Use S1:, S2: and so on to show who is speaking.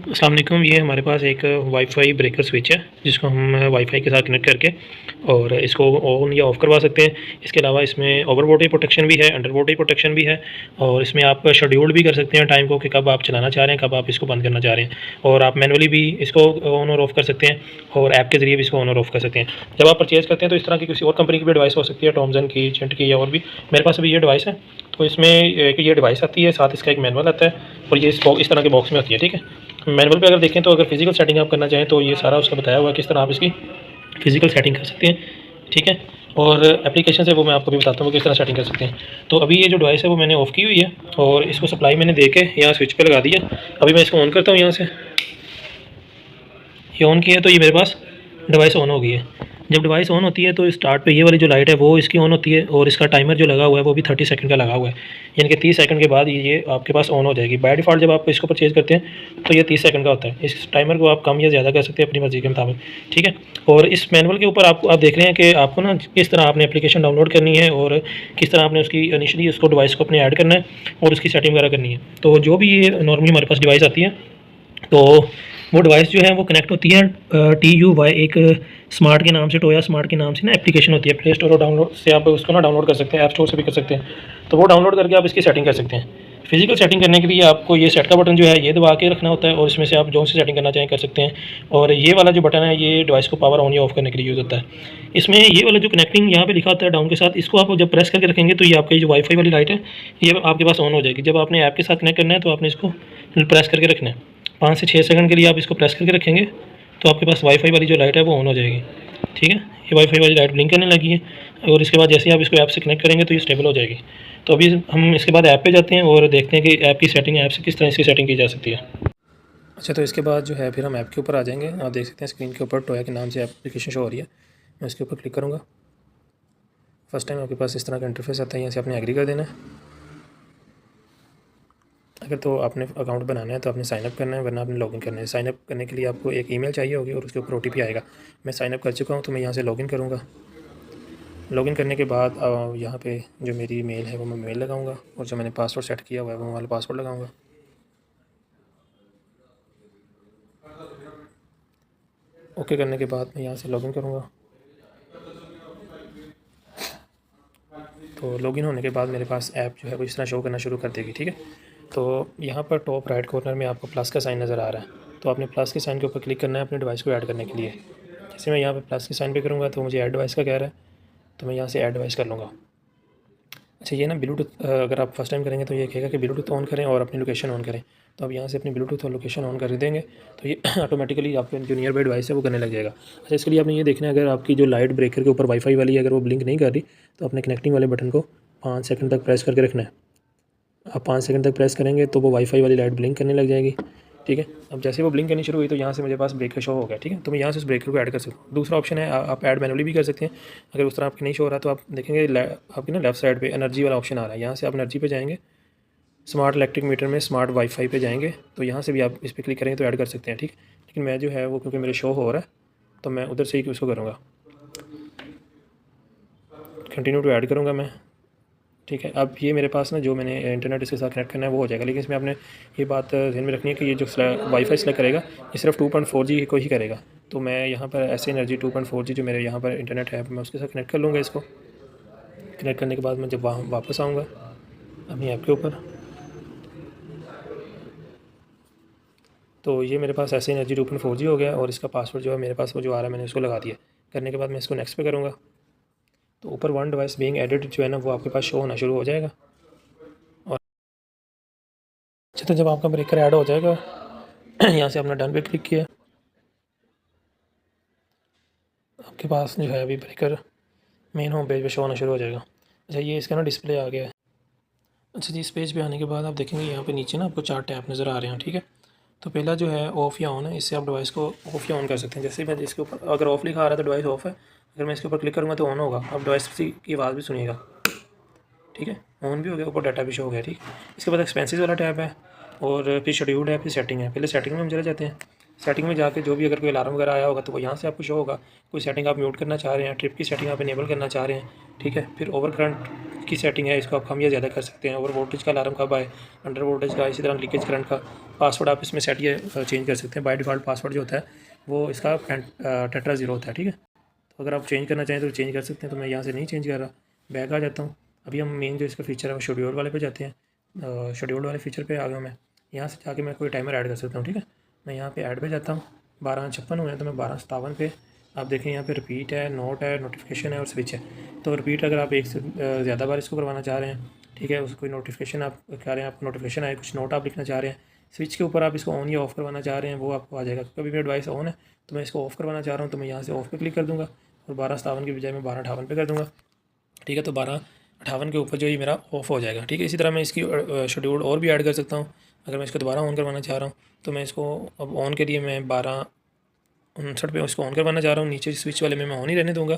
S1: अस्सलाम वालेकुम। ये हमारे पास एक वाईफ़ाई ब्रेकर स्विच है जिसको हम वाईफ़ाई के साथ कनेक्ट करके और इसको ऑन या ऑफ़ करवा सकते हैं। इसके अलावा इसमें ओवर वोल्टेज प्रोटेक्शन भी है, अंडर वोल्टेज प्रोटेक्शन भी है और इसमें आप शेड्यूल्ड भी कर सकते हैं टाइम को कि कब आप चलाना चाह रहे हैं, कब आप इसको बंद करना चाह रहे हैं। और आप मैनुअली भी इसको ऑन और ऑफ़ कर सकते हैं और ऐप के ज़रिए भी इसको ऑन और ऑफ़ कर सकते हैं। जब आप परचेज़ करते हैं तो इस तरह की किसी और कंपनी की भी डिवाइस हो सकती है, टॉमसन की, चिंट की या और भी। मेरे पास अभी ये डिवाइस है, तो इसमें एक ये डिवाइस आती है, साथ इसका एक मैनुअल आता है और ये इस तरह के बॉक्स में आती है, ठीक है। मैनुअल पे अगर देखें तो अगर फिजिकल सेटिंग आप करना चाहें तो ये सारा उसका बताया हुआ है किस तरह आप इसकी फिजिकल सेटिंग कर सकते हैं, ठीक है। और एप्लीकेशन है वो मैं आपको भी बताता हूँ किस तरह सेटिंग कर सकते हैं। तो अभी ये जो डिवाइस है वो मैंने ऑफ़ की हुई है और इसको सप्लाई मैंने दे के यहाँ स्विच पे लगा दिया। अभी मैं इसको ऑन करता हूँ यहाँ से, ये ऑन किया तो ये मेरे पास डिवाइस ऑन हो गई है। जब डिवाइस ऑन होती है तो स्टार्ट पे ये वाली जो लाइट है वो इसकी ऑन होती है और इसका टाइमर जो लगा हुआ है वो भी 30 सेकंड का लगा हुआ है, यानी कि 30 सेकंड के बाद ये आपके पास ऑन हो जाएगी। बाय डिफ़ॉल्ट जब आप इसको परचेज़ करते हैं तो ये 30 सेकंड का होता है। इस टाइमर को आप कम या ज़्यादा कर सकते हैं अपनी मर्ज़ी के मुताबिक, ठीक है। और इस मैनुअल के ऊपर आप देख रहे हैं कि आपको ना किस तरह आपने एप्लीकेशन डाउनलोड करनी है और किस तरह आपने उसकी इनिशियली उसको डिवाइस को अपने ऐड करना है और उसकी सेटिंग वगैरह करनी है। तो जो भी ये नॉर्मली हमारे पास डिवाइस आती है तो वो डिवाइस जो है वो कनेक्ट होती है TUY एक स्मार्ट के नाम से, टोया स्मार्ट के नाम से ना एप्लीकेशन होती है। प्ले स्टोर और डाउनलोड से आप उसको ना डाउनलोड कर सकते हैं, ऐप स्टोर से भी कर सकते हैं। तो वो डाउनलोड करके आप इसकी सेटिंग कर सकते हैं। फिजिकल सेटिंग करने के लिए आपको ये सेट का बटन जो है ये दबा के रखना होता है और इसमें से आप जो सी सेटिंग करना चाहें कर सकते हैं। और ये वाला जो बटन है ये डिवाइस को पावर ऑन या ऑफ करने के लिए यूज़ होता है। इसमें ये वाला जो कनेक्टिंग यहाँ पे लिखा होता है डाउन के साथ, इसको आप जब प्रेस करके रखेंगे तो ये आपकी जो वाईफाई वाली लाइट है ये आपके पास ऑन हो जाएगी। जब आपने ऐप के साथ कनेक्ट करना है तो आपने इसको प्रेस करके रखना है। 5 से 6 सेकंड के लिए आप इसको प्रेस करके रखेंगे तो आपके पास वाईफाई वाली जो लाइट है वो ऑन हो जाएगी, ठीक है। ये वाईफाई वाली लाइट ब्लिंक करने लगी है और इसके बाद जैसे ही आप इसको ऐप से कनेक्ट करेंगे तो ये स्टेबल हो जाएगी। तो अभी हम इसके बाद ऐप पे जाते हैं और देखते हैं कि ऐप की सेटिंग, ऐप से किस तरह इसकी सेटिंग की जा सकती है। अच्छा, तो इसके बाद जो है फिर हम ऐप के ऊपर आ जाएंगे। आप देख सकते हैं स्क्रीन के ऊपर टोया के नाम से एप्लीकेशन शो हो रही है। मैं इसके ऊपर क्लिक करूँगा। फर्स्ट टाइम आपके पास इस तरह का इंटरफेस आता है, यहाँ से आपने एग्री कर देना है। अगर तो आपने अकाउंट बनाना है तो आपने साइनअप करना है, वरना आपने लॉगिन करना है। साइनअप करने के लिए आपको एक ईमेल चाहिए होगी और उसके ऊपर OTP आएगा। मैं साइनअप कर चुका हूँ तो मैं यहाँ से लॉगिन करूँगा। लॉगिन करने के बाद यहाँ पे जो मेरी मेल है वो मैं मेल लगाऊँगा और जो मैंने पासवर्ड सेट किया हुआ है वो वाला पासवर्ड लगाऊँगा। ओके करने के बाद मैं यहाँ से लॉगिन करूँगा। तो लॉगिन होने के बाद मेरे पास ऐप जो है वो इस तरह शो करना शुरू कर देगी, ठीक है। तो यहाँ पर टॉप राइट कॉर्नर में आपको प्लस का साइन नज़र आ रहा है, तो आपने प्लस के साइन के ऊपर क्लिक करना है अपने डिवाइस को ऐड करने के लिए। जैसे मैं यहाँ पर प्लस के साइन पे करूँगा तो मुझे ऐड डिवाइस का कह रहा है, तो मैं यहाँ से ऐड डिवाइस कर लूँगा। अच्छा, ये ना ब्लूटूथ अगर आप फर्स्ट टाइम करेंगे तो ये कहेगा कि ब्लूटूथ ऑन करें और अपनी लोकेशन ऑन करें। तो अब यहाँ से अपनी ब्लूटूथ और लोकेशन ऑन कर देंगे तो ये ऑटोमेटिकली आपके जो नियर बाई डिवाइस है वो करने लग जाएगा। अच्छा, इसके लिए आपने ये देखना है अगर आपकी जो लाइट ब्रेकर के ऊपर वाईफाई वाली है अगर वो ब्लिंक नहीं कर रही तो अपने कनेक्टिंग वाले बटन को 5 सेकंड तक प्रेस करके रखना है। आप 5 सेकंड तक प्रेस करेंगे तो वो वाईफाई वाली लाइट ब्लिंक करने लग जाएगी, ठीक है। अब जैसे वो ब्लिंक करनी शुरू हुई तो यहाँ से मेरे पास ब्रेकर शो हो गया, ठीक है। तो मैं यहाँ से उस ब्रेकर को ऐड कर सकता हूँ। दूसरा ऑप्शन है आप ऐड मैनुअली भी कर सकते हैं। अगर उस तरह आपकी नहीं शो हो रहा तो आप देखेंगे आपकी ना लेफ्ट साइड पे एनर्जी वाला ऑप्शन आ रहा है। यहाँ से आप एनर्जी पे जाएंगे, स्मार्ट इलेक्ट्रिक मीटर में स्मार्ट वाईफाई पे जाएंगे तो यहाँ से भी आप इस पर क्लिक करेंगे तो ऐड कर सकते हैं, ठीक। लेकिन मैं जो है वो क्योंकि मेरे शो हो रहा है तो मैं उधर से ही उसको करूँगा, कंटिन्यू टू ऐड करूँगा मैं, ठीक है। अब ये मेरे पास ना जो मैंने इंटरनेट इसके साथ कनेक्ट करना है वो हो जाएगा। लेकिन इसमें आपने ये बात ध्यान में रखनी है कि ये जो वाईफाई सेलेक्ट करेगा ये सिर्फ 2.4G को ही करेगा। तो मैं यहाँ पर ऐसे एनर्जी 2.4G जो मेरे यहाँ पर इंटरनेट है मैं उसके साथ कनेक्ट कर लूँगा। इसको कनेक्ट करने के बाद मैं जब वहाँ वापस आऊँगा अपनी ऐप के ऊपर तो ये मेरे पास ऐसे एनर्जी 2.4G हो गया और इसका पासवर्ड जो है मेरे पास वो जो आ रहा है मैंने उसको लगा दिया। करने के बाद मैं इसको नेक्स्ट पे करूँगा तो ऊपर 1 डिवाइस बीइंग एडेड जो है ना वो आपके पास शो होना शुरू हो जाएगा। और अच्छा, तो जब आपका ब्रेकर ऐड हो जाएगा यहाँ से आपने डन पे क्लिक किया, आपके पास जो है अभी ब्रेकर मेन होम पेज पे शो होना शुरू हो जाएगा। अच्छा, ये इसका ना डिस्प्ले आ गया है। अच्छा जी, इस पेज पे आने के बाद आप देखेंगे यहाँ पे नीचे ना आपको 4 टैब नज़र आ रहे हैं, ठीक है। तो पहला जो है ऑफ़ या ऑन है, इससे आप डिवाइस को ऑफ़ या ऑन कर सकते हैं। जैसे मैं इसके ऊपर अगर ऑफ़ लिखा आ रहा है तो डिवाइस ऑफ़ है, अगर मैं इसके ऊपर क्लिक करूँगा तो ऑन होगा। आप डिवाइस की आवाज़ भी सुनिएगा, ठीक है। ऑन भी हो गया, ऊपर डाटा भी शो हो गया, ठीक। इसके बाद एक्सपेंसेस वाला टैब है और फिर शेड्यूल्ड है, फिर सेटिंग है। पहले सेटिंग में हम चले जाते हैं। सेटिंग में जाके जो भी अगर कोई अलार्म वगैरह आया होगा तो वो यहाँ से आपको शो होगा। कोई सेटिंग आप म्यूट करना चाह रहे हैं, ट्रिप की सेटिंग आप इनेबल करना चाह रहे हैं, ठीक है। फिर ओवर करंट की सेटिंग है, इसको आप कम या ज़्यादा कर सकते हैं। ओवर वोल्टेज का अलार्म कब आए, अंडर वोल्टेज का, इसी तरह लीकेज करंट का। पासवर्ड आप इसमें सेट या चेंज कर सकते हैं। बाय डिफ़ॉल्ट पासवर्ड जो होता है वो इसका टेट्रा ज़ीरो होता है, ठीक है। तो अगर आप चेंज करना चाहें तो चेंज कर सकते हैं। तो मैं यहाँ से नहीं चेंज कर रहा, बैक आ जाता हूँ। अभी हम मेन जो इसका फ़ीचर है वो शेड्यूल वाले पे जाते हैं। शेड्यूल वाले फ़ीचर पे आ गया मैं। यहाँ से जाके मैं कोई टाइमर ऐड कर सकता हूँ, ठीक है। मैं यहाँ पे ऐड पे जाता हूँ। 12:56 हुए हैं तो मैं 12:57 पे, आप देखें यहाँ पे रिपीट है, नोट है, नोटिफिकेशन है और स्विच है। तो रिपीट अगर आप एक से ज़्यादा बार इसको करवाना चाह रहे हैं, ठीक है, उस कोई नोटिफिकेशन आप कह रहे हैं, आपको नोटिफिकेशन आए, कुछ नोट आप लिखना चाह रहे हैं, स्विच के ऊपर आप इसको ऑन या ऑफ़ करवाना चाह रहे हैं, वो आपको आ जाएगा। कभी मेरा डिवाइस ऑन है तो मैं इसको ऑफ़ करवाना चाह रहा हूँ तो मैं यहाँ से ऑफ़ पे क्लिक कर दूँगा और 12:57 की बजाय मैं 12:58 पे कर दूँगा, ठीक है। तो 12:58 के ऊपर जो ये मेरा ऑफ़ हो जाएगा, ठीक है। इसी तरह मैं इसकी शेड्यूल और भी ऐड कर सकता हूँ। अगर मैं इसको दोबारा ऑन करवाना चाह रहा हूँ तो मैं इसको अब ऑन के लिए मैं 12:59 पे इसको ऑन करवाना चाह रहा हूँ। नीचे स्विच वाले में मैं ऑन ही रहने दूँगा।